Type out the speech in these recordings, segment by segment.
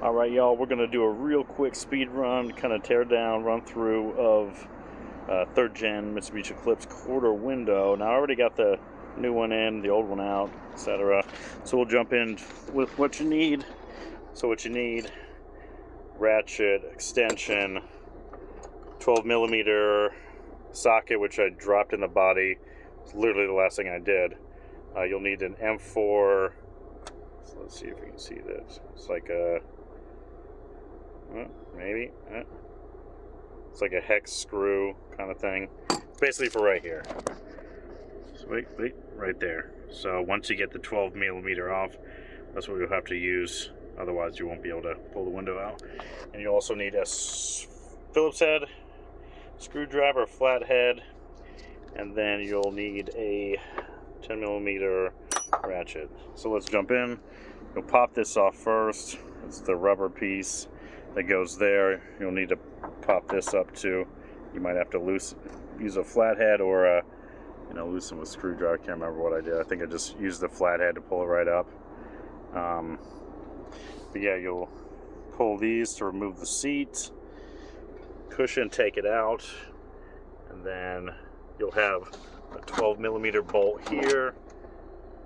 Alright y'all, we're going to do a real quick speed run, kind of tear down, run through of 3rd gen Mitsubishi Eclipse quarter window. Now I already got the new one in, the old one out, etc. So we'll jump in with what you need. So what you need, ratchet, extension, 12mm socket, which I dropped in the body. It's literally the last thing I did. You'll need an M4, so let's see if you can see this. It's like a maybe it's like a hex screw kind of thing. It's basically for right here. So wait, right there. So once you get the 12mm off, that's what you'll have to use. Otherwise, you won't be able to pull the window out. And you also need a Phillips head, screwdriver, flathead, and then you'll need a 10mm ratchet. So let's jump in. You'll pop this off first. It's the rubber piece that goes there. You'll need to pop this up too. You might have to use a flathead or loosen with a screwdriver. I can't remember what I did. I think I just used the flathead to pull it right up. But yeah, you'll pull these to remove the seat, cushion, take it out, and then you'll have a 12mm bolt here.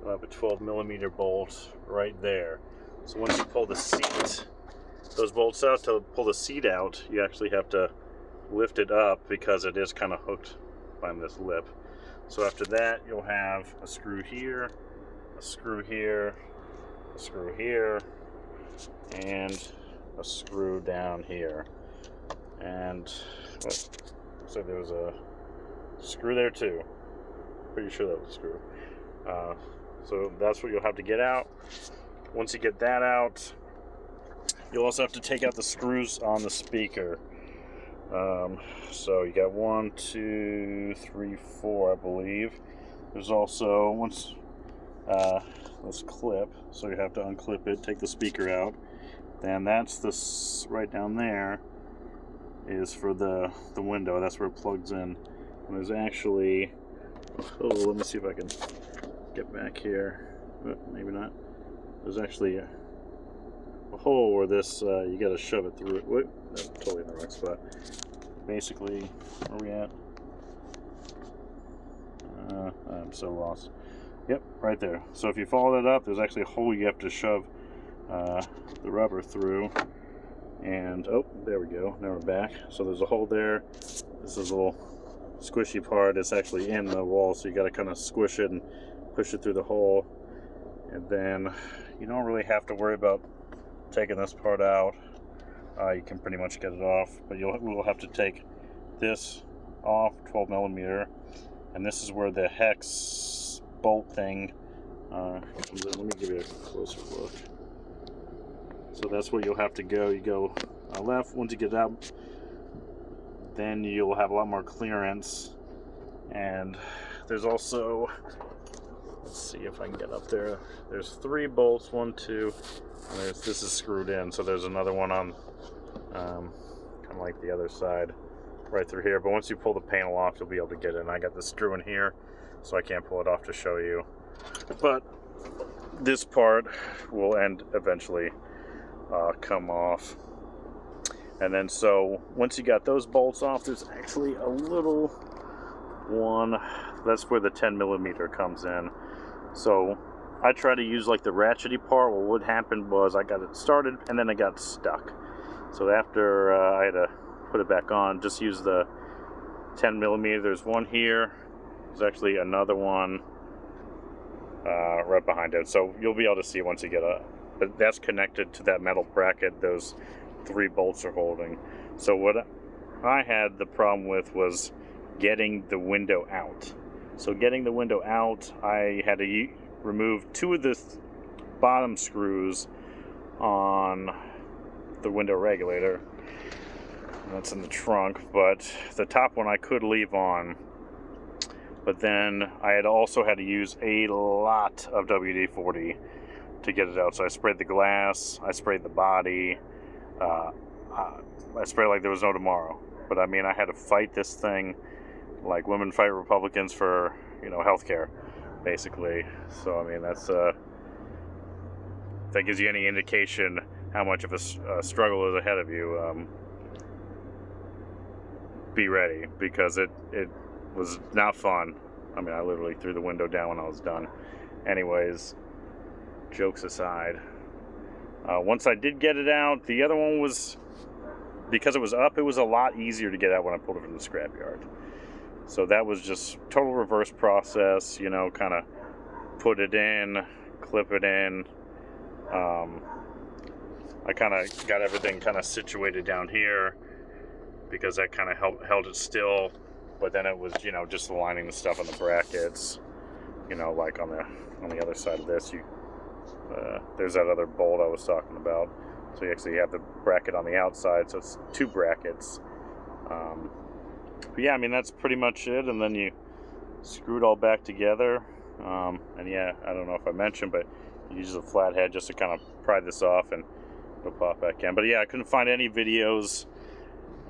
You'll have a 12mm bolt right there. So once you pull the seat, those bolts out, to pull the seat out, you actually have to lift it up because it is kind of hooked by this lip. So after that, you'll have a screw here, a screw here, a screw here, and a screw down here. And looks like there was a screw there too. Pretty sure that was a screw. So that's what you'll have to get out. Once you get that out, you'll also have to take out the screws on the speaker. So you got 1, 2, 3, 4, I believe. There's also this clip, so you have to unclip it, take the speaker out. Then that's this right down there is for the window. That's where it plugs in. And there's actually, let me see if I can get back here. Maybe not. There's actually a hole where this you got to shove it through it. Wait, that's totally in the wrong spot. Basically, where are we at? I'm so lost. Yep, right there. So if you follow that up, there's actually a hole you have to shove the rubber through. And oh, there we go. Now we're back. So there's a hole there. This is a little squishy part. It's actually in the wall, so you got to kind of squish it and push it through the hole. And then you don't really have to worry about taking this part out. You can pretty much get it off, but we'll have to take this off, 12mm, and this is where the hex bolt thing comes in. Let me give you a closer look. So that's where you'll have to go. You go left. Once you get out, then you'll have a lot more clearance. And there's also, let's see if I can get up there. There's 3 bolts, 1, 2, and this is screwed in. So there's another one on kind of like the other side right through here. But once you pull the panel off, you'll be able to get in. I got the screw in here, so I can't pull it off to show you. But this part will eventually come off. And then so once you got those bolts off, there's actually a little one. That's where the 10mm comes in. So I try to use like the ratchety part. Well, what happened was I got it started and then it got stuck. So after I had to put it back on, just use the 10mm. There's one here. There's actually another one right behind it. So you'll be able to see once you get but that's connected to that metal bracket those 3 bolts are holding. So what I had the problem with was getting the window out. So getting the window out, I had to remove 2 of the bottom screws on the window regulator. That's in the trunk, but the top one I could leave on. But then I had to use a lot of WD-40 to get it out. So I sprayed the glass, I sprayed the body, I sprayed like there was no tomorrow. But I mean, I had to fight this thing like women fight Republicans for, healthcare, basically. So I mean, that's that gives you any indication how much of a struggle is ahead of you, be ready, because it was not fun. I mean, I literally threw the window down when I was done. Anyways, jokes aside, once I did get it out, the other one was, because it was up, it was a lot easier to get out when I pulled it from the scrapyard. So that was just total reverse process, you know, kind of put it in, clip it in. I kind of got everything kind of situated down here because that kind of held it still. But then it was, you know, just aligning the stuff on the brackets, you know, like on the other side of this, there's that other bolt I was talking about. So you actually have the bracket on the outside, so it's 2 brackets. But yeah, I mean, that's pretty much it. And then you screw it all back together. And yeah, I don't know if I mentioned, but you use a flathead just to kind of pry this off and it'll pop back in. But yeah, I couldn't find any videos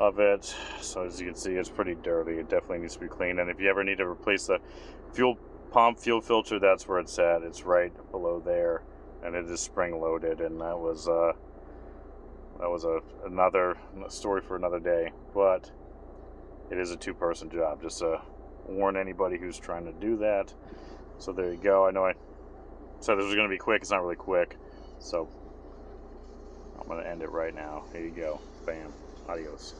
of it. So as you can see, it's pretty dirty. It definitely needs to be cleaned. And if you ever need to replace the fuel pump, fuel filter, that's where it's at. It's right below there. And it is spring loaded. And that was another story for another day. But it is a 2-person job, just to warn anybody who's trying to do that. So there you go. I know I said this was going to be quick. It's not really quick. So I'm going to end it right now. Here you go. Bam. Adios.